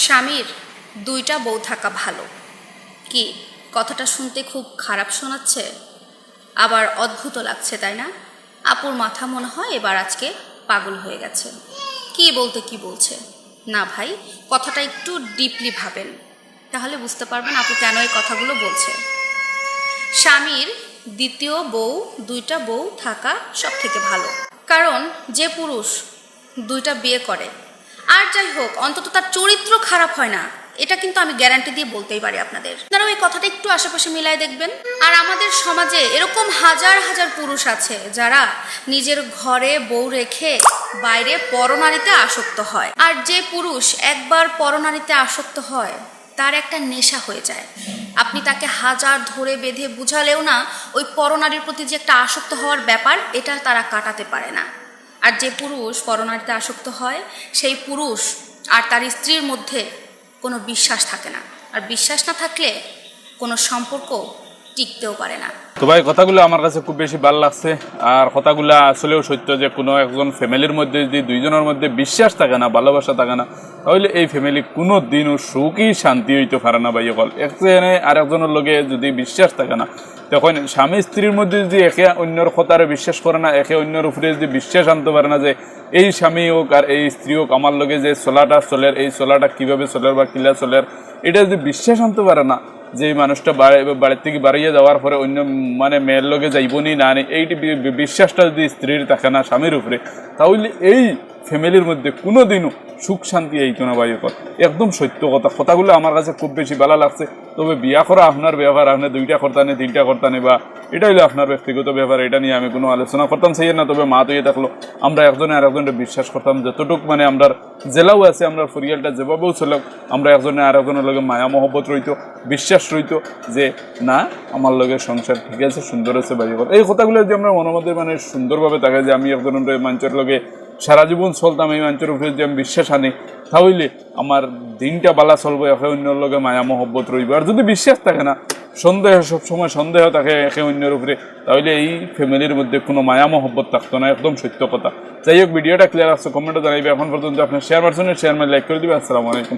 স্বামীর দুইটা বউ থাকা ভালো। কি কথাটা শুনতে খুব খারাপ শোনাচ্ছে, আবার অদ্ভুত লাগছে, তাই না? আপুর মাথা মনে হয় এবার আজকে পাগল হয়ে গেছে। কি বলতে কি বলছে না ভাই, কথাটা একটু ডিপলি ভাবেন, তাহলে বুঝতে পারবেন আপু কেন এই কথাগুলো বলছে। স্বামীর দ্বিতীয় বউ, দুইটা বউ থাকা সব থেকে ভালো। কারণ যে পুরুষ দুইটা বিয়ে করে, আর যাই হোক অন্তত তার চরিত্র খারাপ হয় না, এটা কিন্তু আমি গ্যারান্টি দিয়ে বলতেই পারি আপনাদের। আপনারা ওই কথাটা একটু আশেপাশে মিলাই দেখবেন। আর আমাদের সমাজে এরকম হাজার হাজার পুরুষ আছে যারা নিজের ঘরে বউ রেখে বাইরে পরনারীতে আসক্ত হয়। আর যে পুরুষ একবার পরনারীতে আসক্ত হয় তার একটা নেশা হয়ে যায়। আপনি তাকে হাজার ধরে বেঁধে বুঝালেও না ওই পরনারীর প্রতি যে একটা আসক্ত হওয়ার ব্যাপার, এটা তারা কাটাতে পারে না। আর যে পুরুষ পরনারীতে আসক্ত হয় সেই পুরুষ আর তার স্ত্রীর মধ্যে কোনো বিশ্বাস থাকে না, আর বিশ্বাস না থাকলে কোনো সম্পর্ক টিকতেও পারে না। তো ভাই কথাগুলো আমার কাছে খুব বেশি ভালো লাগছে, আর কথাগুলো আসলেও সত্য যে কোনো একজন ফ্যামিলির মধ্যে যদি দুইজনের মধ্যে বিশ্বাস থাকে না, ভালোবাসা থাকে না, তাহলে এই ফ্যামিলি কোনো দিনও সুখী শান্তি হইতে পারে না। ভাই অকল একজনে আর একজনের লগে যদি বিশ্বাস থাকে না, তখন স্বামী স্ত্রীর মধ্যে যদি একে অন্যর কথারে বিশ্বাস করে না, একে অন্যর উপরে যদি বিশ্বাস আনতে পারে না যে এই স্বামী হোক আর এই স্ত্রী হোক আমার লগে যে চলাটা চলের, এই চলাটা কীভাবে চলের বা কিলা চলের, এটা যদি বিশ্বাস আনতে পারে না যে এই মানুষটা বাড়ির থেকে বাড়িয়ে যাওয়ার পরে অন্য মানে মেয়ের লগে যাইবনি না, এইটি বিশ্বাসটা যদি স্ত্রীর থাকে না স্বামীর উপরে, তাহলে এই ফ্যামিলির মধ্যে কোনো দিনও সুখ শান্তি এইতো না। ভাই একদম সত্য কথা, কথাগুলো আমার কাছে খুব বেশি ভালো লাগছে। তবে বিয়া করা আপনার ব্যাপার, আপনি দুইটা করতানে তিনটা করতানে বা এটা হলো আপনার ব্যক্তিগত ব্যাপার, এটা নিয়ে আমি কোনো আলোচনা করতাম সেই না। তবে মা তো থাকলো আমরা একজনে আর একজনের বিশ্বাস করতাম, যতটুক মানে আমরা জেলাও আছে, আমরা পরিয়ালটা যেভাবেও চলক, আমরা একজনে আর একজনের লগে মায়া মহব্বত রইতো, বিশ্বাস রইতো যে না আমার লগে সংসার ঠিক আছে, সুন্দর আছে। ভাই এই কথাগুলো যদি আমরা মনের মধ্যে মানে সুন্দরভাবে থাকে যে আমি একজনের মানুষের লগে সারা জীবন চলতাম, এই মানুষের উপরে যদি আমি বিশ্বাস আনি, তাহলে আমার দিনটা বালা চলবো, একে অন্যের লগে মায়া মহব্বত রইব। আর যদি বিশ্বাস থাকে না, সন্দেহ, সবসময় সন্দেহ থাকে একে অন্যের উপরে, তাহলে এই ফ্যামিলির মধ্যে কোনো মায়া মহব্বত থাকতো না। একদম সত্য কথা। যাই হোক, ভিডিওটা ক্লিয়ার আসছে, কমেন্টে জানাইবে। এখন পর্যন্ত আপনার শেয়ার মারছেন, শেয়ার মারি লাইক করে দিবে। আসসালামু আলাইকুম।